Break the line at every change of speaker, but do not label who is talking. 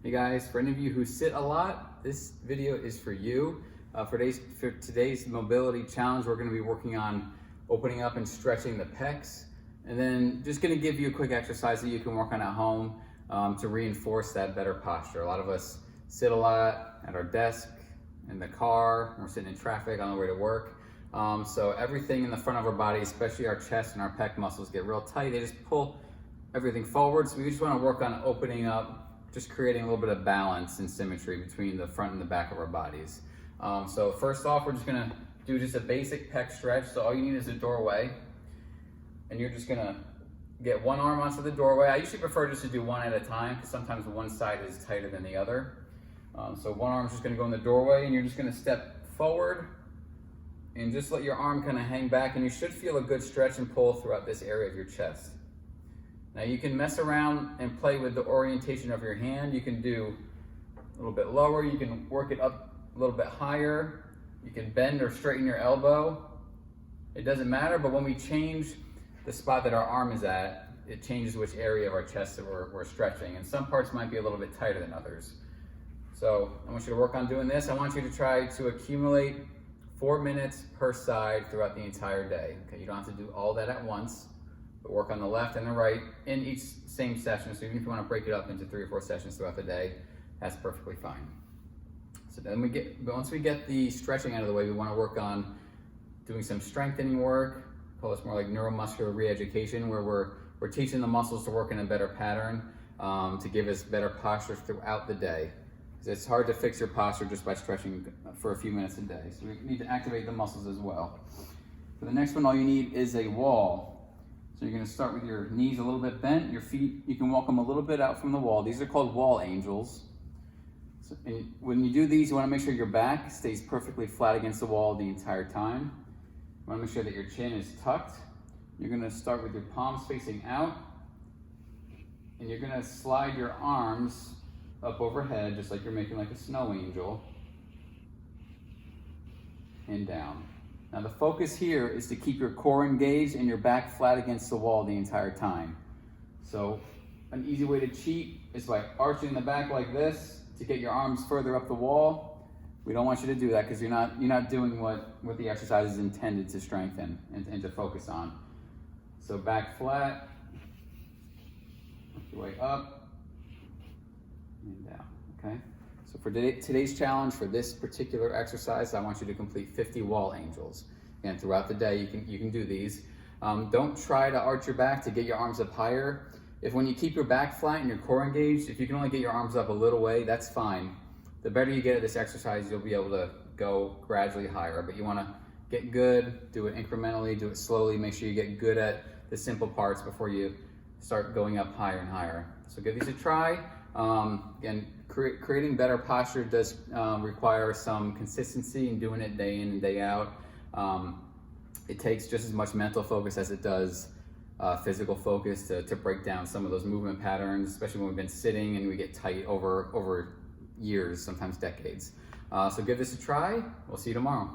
Hey guys, for any of you who sit a lot, this video is for you. For today's mobility challenge, we're going to be working on opening up and stretching the pecs, and then just going to give you a quick exercise that you can work on at home to reinforce that better posture. A lot of us sit a lot at our desk, in the car, when we're sitting in traffic on the way to work. So everything in the front of our body, especially our chest and our pec muscles, get real tight. They just pull everything forward. So we just want to work on opening up, just creating a little bit of balance and symmetry between the front and the back of our bodies. So first off, we're just gonna do just a basic pec stretch. So all you need is a doorway, and you're just gonna get one arm onto the doorway. I usually prefer just to do one at a time, because sometimes one side is tighter than the other. So one arm's just gonna go in the doorway, and you're just gonna step forward and just let your arm kind of hang back, and you should feel a good stretch and pull throughout this area of your chest. Now you can mess around and play with the orientation of your hand. You can do a little bit lower, you can work it up a little bit higher, you can bend or straighten your elbow. It doesn't matter, but when we change the spot that our arm is at, it changes which area of our chest that we're stretching, and some parts might be a little bit tighter than others. So I want you to work on doing this. I want you to try to accumulate 4 minutes per side throughout the entire day. Okay, you don't have to do all that at once, but work on the left and the right in each same session. So even if you want to break it up into 3 or 4 sessions throughout the day, that's perfectly fine. So then once we get the stretching out of the way, we want to work on doing some strengthening work. Call this more like neuromuscular re-education, where we're teaching the muscles to work in a better pattern to give us better posture throughout the day. Because it's hard to fix your posture just by stretching for a few minutes a day. So we need to activate the muscles as well. For the next one, all you need is a wall. So you're going to start with your knees a little bit bent, your feet, you can walk them a little bit out from the wall. These are called wall angels. So, and when you do these, you want to make sure your back stays perfectly flat against the wall the entire time. You want to make sure that your chin is tucked. You're going to start with your palms facing out, and you're going to slide your arms up overhead, just like you're making like a snow angel, and down. Now the focus here is to keep your core engaged and your back flat against the wall the entire time. So an easy way to cheat is by arching the back like this to get your arms further up the wall. We don't want you to do that because you're not doing what the exercise is intended to strengthen and to focus on. So back flat, work your way up and down, okay? So for today's challenge, for this particular exercise, I want you to complete 50 wall angels. And throughout the day, you can do these. Don't try to arch your back to get your arms up higher. If when you keep your back flat and your core engaged, if you can only get your arms up a little way, that's fine. The better you get at this exercise, you'll be able to go gradually higher. But you want to get good, do it incrementally, do it slowly, make sure you get good at the simple parts before you start going up higher and higher. So give these a try. Again, creating better posture does require some consistency in doing it day in and day out. It takes just as much mental focus as it does physical focus to break down some of those movement patterns, especially when we've been sitting and we get tight over years, sometimes decades. So give this a try. We'll see you tomorrow.